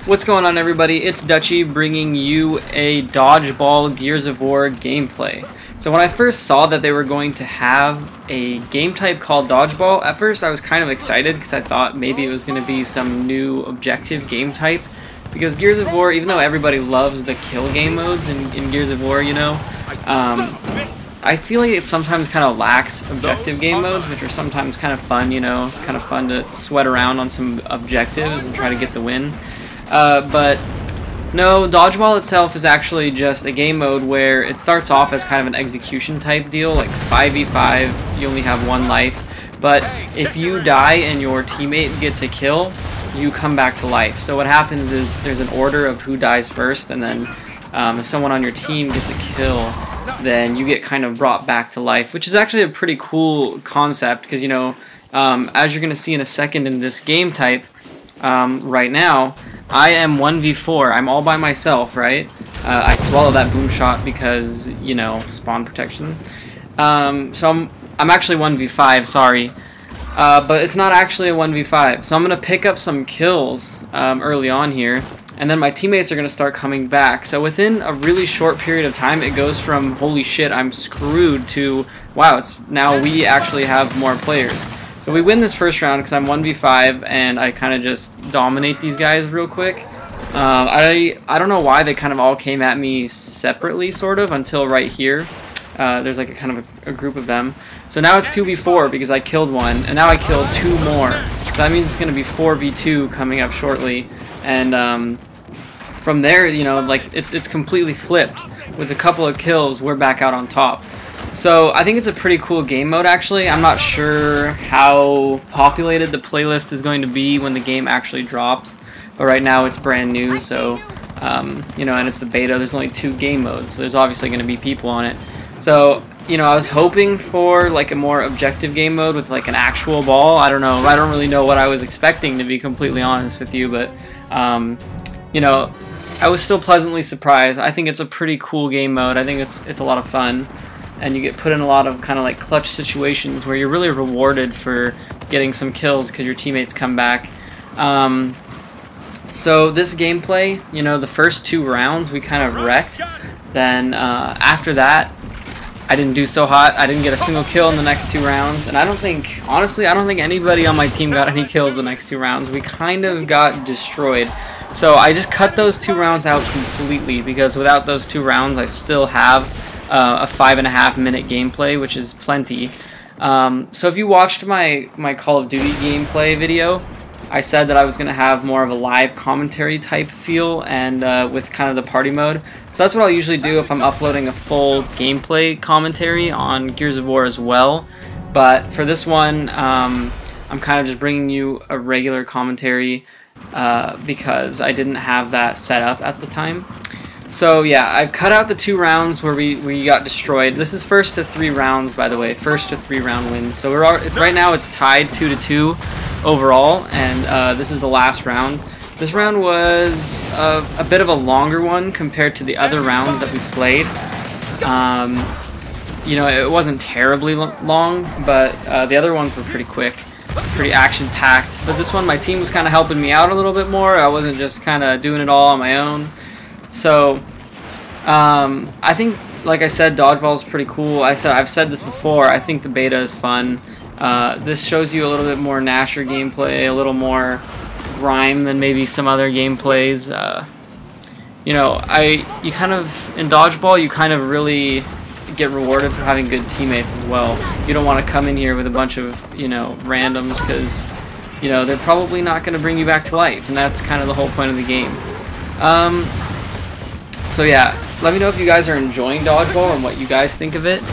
What's going on, everybody? It's Dutchy bringing you a Dodgeball Gears of War gameplay. So when I first saw that they were going to have a game type called Dodgeball, at first I was kind of excited because I thought maybe it was going to be some new objective game type. Because Gears of War, even though everybody loves the kill game modes in Gears of War, you know, I feel like it sometimes kind of lacks objective game modes, which are sometimes kind of fun, you know. It's kind of fun to sweat around on some objectives and try to get the win. But no, Dodgeball itself is actually just a game mode where it starts off as kind of an execution type deal, like 5v5, you only have one life, but if you die and your teammate gets a kill, you come back to life. So what happens is there's an order of who dies first, and then if someone on your team gets a kill, then you get kind of brought back to life, which is actually a pretty cool concept because, you know, as you're going to see in a second in this game type, right now, I am 1v4. I'm all by myself, right? I swallow that boom shot because, you know, spawn protection. So I'm actually 1v5, sorry. But it's not actually a 1v5. So I'm going to pick up some kills early on here, and then my teammates are going to start coming back. So within a really short period of time, it goes from, holy shit, I'm screwed, to, wow, it's now we actually have more players. So we win this first round because I'm 1v5 and I kind of just dominate these guys real quick. I don't know why they kind of all came at me separately, sort of, until right here. There's like a kind of a group of them. So now it's 2v4 because I killed one, and now I killed two more. So that means it's going to be 4v2 coming up shortly. And from there, you know, like it's completely flipped. With a couple of kills, we're back out on top. So I think it's a pretty cool game mode, actually. I'm not sure how populated the playlist is going to be when the game actually drops, but right now it's brand new, so you know, and it's the beta. There's only 2 game modes, so there's obviously going to be people on it. So, you know, I was hoping for like a more objective game mode with like an actual ball. I don't know. I don't really know what I was expecting, to be completely honest with you, but you know, I was still pleasantly surprised. I think it's a pretty cool game mode. I think it's a lot of fun. And you get put in a lot of kind of like clutch situations where you're really rewarded for getting some kills because your teammates come back. So this gameplay, you know, the first 2 rounds we kind of wrecked. Then after that, I didn't do so hot. I didn't get a single kill in the next 2 rounds. And I don't think, honestly, I don't think anybody on my team got any kills the next 2 rounds. We kind of got destroyed. So I just cut those 2 rounds out completely because without those 2 rounds, I still have a 5.5 minute gameplay, which is plenty. So if you watched my Call of Duty gameplay video, I said that I was going to have more of a live commentary type feel and with kind of the party mode. So that's what I'll usually do if I'm uploading a full gameplay commentary on Gears of War as well. But for this one, I'm kind of just bringing you a regular commentary because I didn't have that set up at the time. So yeah, I cut out the 2 rounds where we got destroyed. This is first to 3 rounds, by the way, first to 3 round wins. So right now it's tied 2-2 overall, and this is the last round. This round was a bit of a longer one compared to the other rounds that we played. You know, it wasn't terribly long, but the other ones were pretty quick, pretty action-packed. But this one, my team was kind of helping me out a little bit more. I wasn't just kind of doing it all on my own. So, I think, like I said, Dodgeball is pretty cool. I've said this before, I think the beta is fun. This shows you a little bit more Nasher gameplay, a little more grime than maybe some other gameplays. You know, you kind of, in Dodgeball, you kind of really get rewarded for having good teammates as well. You don't want to come in here with a bunch of, you know, randoms because, you know, they're probably not going to bring you back to life, and that's kind of the whole point of the game. So yeah, let me know if you guys are enjoying Dodgeball and what you guys think of it.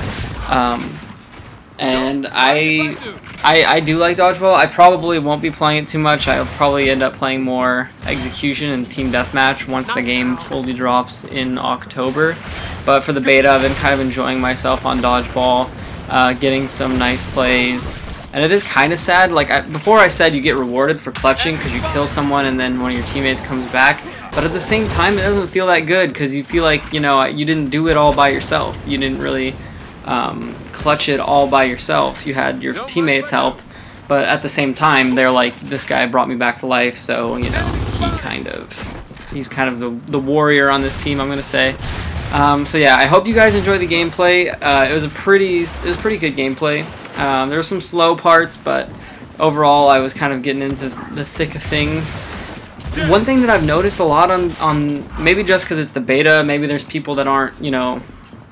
And I do like Dodgeball. I probably won't be playing it too much. I'll probably end up playing more Execution and Team Deathmatch once the game fully drops in October. But for the beta, I've been kind of enjoying myself on Dodgeball, getting some nice plays. And it is kind of sad. Like before I said you get rewarded for clutching because you kill someone and then one of your teammates comes back. But at the same time, it doesn't feel that good because you feel like, you know, you didn't do it all by yourself. You didn't really clutch it all by yourself. You had your teammates help, but at the same time, they're like, this guy brought me back to life, so, you know, he kind kind of. He's kind of the warrior on this team, I'm gonna say. So yeah, I hope you guys enjoy the gameplay. It was pretty good gameplay. There were some slow parts, but overall I was kind of getting into the thick of things. One thing that I've noticed a lot on maybe just because it's the beta, maybe there's people that aren't, you know,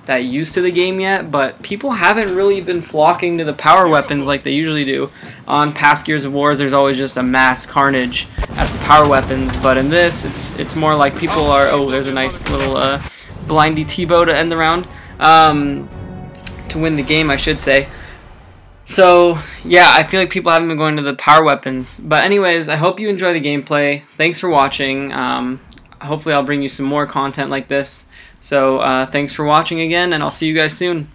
that used to the game yet, but people haven't really been flocking to the power weapons like they usually do. On past Gears of Wars, there's always just a mass carnage at the power weapons, but in this, it's more like people are, oh, there's a nice little blindy T-bow to end the round, to win the game, I should say. So, yeah, I feel like people haven't been going to the power weapons. But anyways, I hope you enjoy the gameplay. Thanks for watching. Hopefully I'll bring you some more content like this. So, thanks for watching again, and I'll see you guys soon.